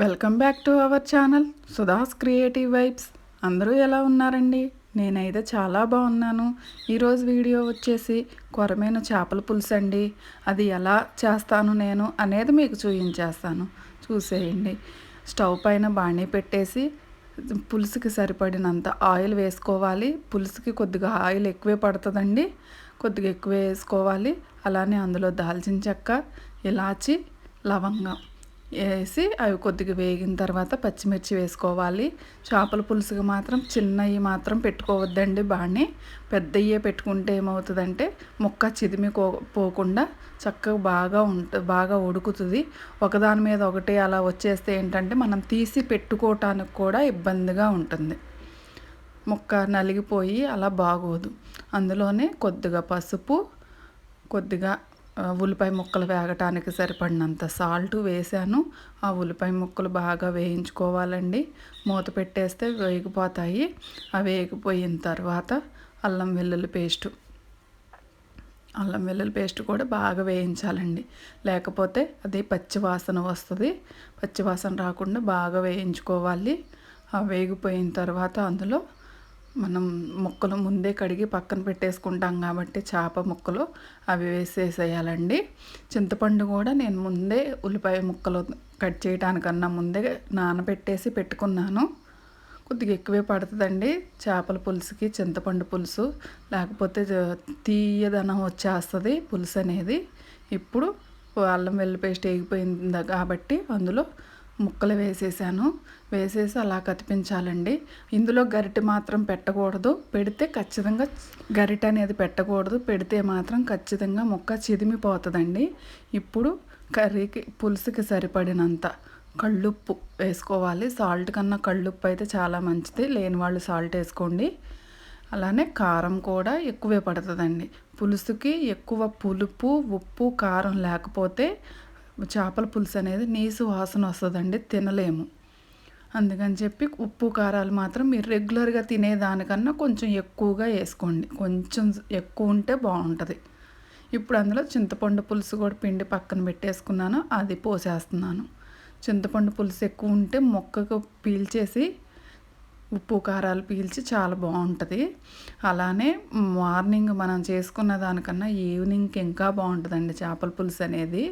Welcome back to our channel Sudha's creative vibes. అందరూ ఎలా ఉన్నారండి? నేనైతే చాలా బాగున్నాను. ఈరోజు వీడియో వచ్చేసి కొరమైన చేపల పులుసు అండి. అది ఎలా చేస్తాను నేను అనేది మీకు చూపించేస్తాను, చూసేయండి. స్టవ్ పైన బాణీ పెట్టేసి పులుసుకి సరిపడినంత ఆయిల్ వేసుకోవాలి. పులుసుకి కొద్దిగా ఆయిల్ ఎక్కువే పడుతుందండి, కొద్దిగా ఎక్కువ వేసుకోవాలి. అలానే అందులో దాల్చిన చెక్క, ఇలాచి, లవంగం వేసి అవి కొద్దిగా వేగిన తర్వాత పచ్చిమిర్చి వేసుకోవాలి. చేపల పులుసుకి మాత్రం చిన్నవి మాత్రం పెట్టుకోవద్దండి, బాణీ పెద్దయ్యే పెట్టుకుంటే ఏమవుతుందంటే ముక్క పోకుండా చక్కగా బాగా ఉడుకుతుంది. ఒకదాని మీద ఒకటి అలా వచ్చేస్తే ఏంటంటే మనం తీసి పెట్టుకోవటానికి కూడా ఇబ్బందిగా ఉంటుంది, ముక్క నలిగిపోయి అలా బాగోదు. అందులోనే కొద్దిగా పసుపు, కొద్దిగా ఉల్లిపాయ ముక్కలు వేగటానికి సరిపడినంత సాల్ట్ వేసాను. ఆ ఉల్లిపాయ ముక్కలు బాగా వేయించుకోవాలండి. మూత పెట్టేస్తే వేగిపోతాయి. అవి వేగిపోయిన తర్వాత అల్లం వెల్లుల్లి పేస్ట్ కూడా బాగా వేయించాలండి, లేకపోతే అది పచ్చివాసన వస్తుంది. పచ్చివాసన రాకుండా బాగా వేయించుకోవాలి. ఆ వేగిపోయిన తర్వాత అందులో మనం ముక్కలు ముందే కడిగి పక్కన పెట్టేసుకుంటాం కాబట్టి చేప ముక్కలు అవి వేసేసేయాలండి. చింతపండు కూడా నేను ముందే ఉల్లిపాయ ముక్కలు కట్ చేయడానికన్నా ముందే నానబెట్టేసి పెట్టుకున్నాను. కొద్దిగా ఎక్కువే పడుతుందండి చేపల పులుసుకి చింతపండు పులుసు, లేకపోతే తీయదనం వచ్చేస్తుంది పులుసు అనేది. ఇప్పుడు అల్లం వెల్లుల్లి పేస్ట్ వేగిపోయింది కాబట్టి అందులో ముక్కలు వేసేసి అలా కతిపించాలండి. ఇందులో గరిటె మాత్రం పెట్టకూడదు, పెడితే ఖచ్చితంగా గరిటె అనేది పెట్టకూడదు. పెడితే మాత్రం ఖచ్చితంగా ముక్క చిదిమిపోతుందండి. ఇప్పుడు పులుసుకి సరిపడినంత కళ్ళుప్పు వేసుకోవాలి. సాల్ట్ కన్నా కళ్ళుప్పు అయితే చాలా మంచిది, లేని వాళ్ళు సాల్ట్ వేసుకోండి. అలానే కారం కూడా ఎక్కువే పడుతుందండి. పులుసుకి ఎక్కువ పులుపు, ఉప్పు, కారం లేకపోతే చేపల పులుసు అనేది నీసు వాసన వస్తుందండి, తినలేము. అందుకని చెప్పి ఉప్పు కారాలు మాత్రం మీరు రెగ్యులర్గా తినేదానికన్నా కొంచెం ఎక్కువగా వేసుకోండి, కొంచెం ఎక్కువ ఉంటే బాగుంటుంది. ఇప్పుడు అందులో చింతపండు పులుసు కూడా పిండి పక్కన పెట్టేసుకున్నాను, అది పోసేస్తున్నాను. చింతపండు పులుసు ఎక్కువ ఉంటే మొక్కకు పీల్చేసి ఉప్పు కారాలు పీల్చి చాలా బాగుంటుంది. అలానే మార్నింగ్ మనం చేసుకున్న దానికన్నా ఈవినింగ్కి ఇంకా బాగుంటుందండి చేపల పులుసు అనేది.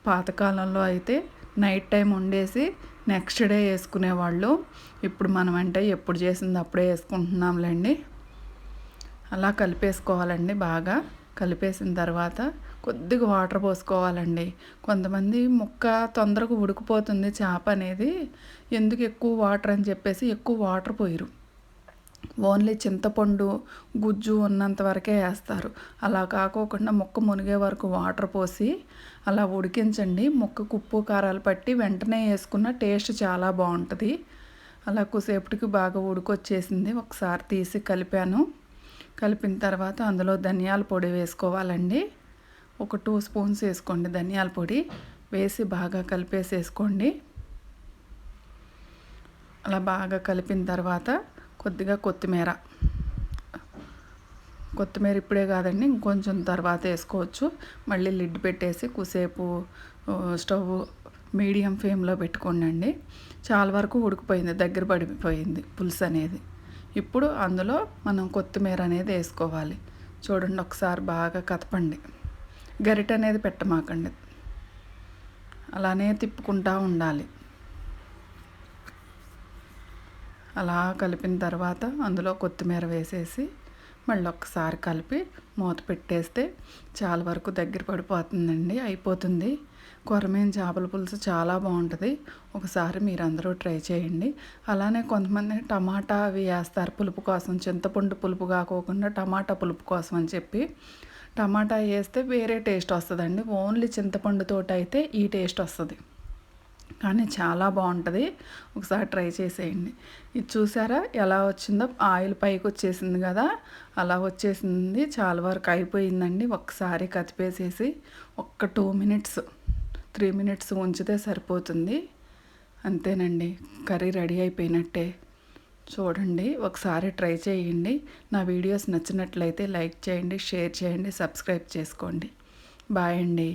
పాతకాలంలో అయితే నైట్ టైం వండేసి నెక్స్ట్ డే వేసుకునేవాళ్ళు. ఇప్పుడు మనం అంటే ఎప్పుడు చేసింది అప్పుడే వేసుకుంటున్నాంలేండి. అలా కలిపేసుకోవాలండి. బాగా కలిపేసిన తర్వాత కొద్దిగా వాటర్ పోసుకోవాలండి. కొంతమంది ముక్క తొందరగా ఉడికిపోతుంది చేప అనేది, ఎందుకు ఎక్కువ వాటర్ అని చెప్పేసి ఎక్కువ వాటర్ పోయిరు, ఓన్లీ చింతపండు గుజ్జు ఉన్నంత వరకే వేస్తారు. అలా కాకోకుండా ముక్క మునిగే వరకు వాటర్ పోసి అలా ఉడికించండి. ముక్కకు ఉప్పు కారాలు పట్టి వెంటనే వేసుకున్న టేస్ట్ చాలా బాగుంటుంది. అలా కొద్దిసేపటికి బాగా ఉడికొచ్చేసింది. ఒకసారి తీసి కలిపిన తర్వాత అందులో ధనియాల పొడి వేసుకోవాలండి. ఒక 2 స్పూన్స్ వేసుకోండి ధనియాల పొడి, వేసి బాగా కలిపేసేసుకోండి. అలా బాగా కలిపిన తర్వాత కొద్దిగా కొత్తిమీర ఇప్పుడే కాదండి, ఇంకొంచెం తర్వాత వేసుకోవచ్చు. మళ్ళీ లిడ్ పెట్టేసి కొద్దిసేపు స్టవ్ మీడియం ఫ్లేమ్లో పెట్టుకోండి. చాలా వరకు ఉడికిపోయింది, దగ్గర పడిపోయింది పులుసు అనేది. ఇప్పుడు అందులో మనం కొత్తిమీర అనేది వేసుకోవాలి. చూడండి, ఒకసారి బాగా కదపండి, గరిటె అనేది పెట్టమాకండి, అలానే తిప్పుకుంటూ ఉండాలి. అలా కలిపిన తర్వాత అందులో కొత్తిమీర వేసేసి మళ్ళీ ఒకసారి కలిపి మూత పెట్టేస్తే చాలా వరకు దగ్గర పడిపోతుందండి, అయిపోతుంది. కొరమేన చేపల పులుసు చాలా బాగుంటుంది. ఒకసారి మీరు అందరూ ట్రై చేయండి. అలానే కొంతమంది టమాటా అవి వేస్తారు పులుపు కోసం, చింతపండు పులుపు కాకోకుండా టమాటా పులుపు కోసం అని చెప్పి టమాటా వేస్తే వేరే టేస్ట్ వస్తుందండి. ఓన్లీ చింతపండుతో అయితే ఈ టేస్ట్ వస్తుంది, కానీ చాలా బాగుంటుంది. ఒకసారి ట్రై చేసేయండి. ఇది చూసారా ఎలా వచ్చిందో, ఆయిల్ పైకి వచ్చేసింది కదా, అలా వచ్చేసింది. చాలా వరకు అయిపోయిందండి. ఒకసారి కతిపేసేసి ఒక్క 2 మినిట్స్ 3 మినిట్స్ ఉంచితే సరిపోతుంది. అంతేనండి, కర్రీ రెడీ అయిపోయినట్టే. చూడండి, ఒకసారి ట్రై చేయండి. నా వీడియోస్ నచ్చినట్లయితే లైక్ చేయండి, షేర్ చేయండి, సబ్స్క్రైబ్ చేసుకోండి. బాయ్ అండి.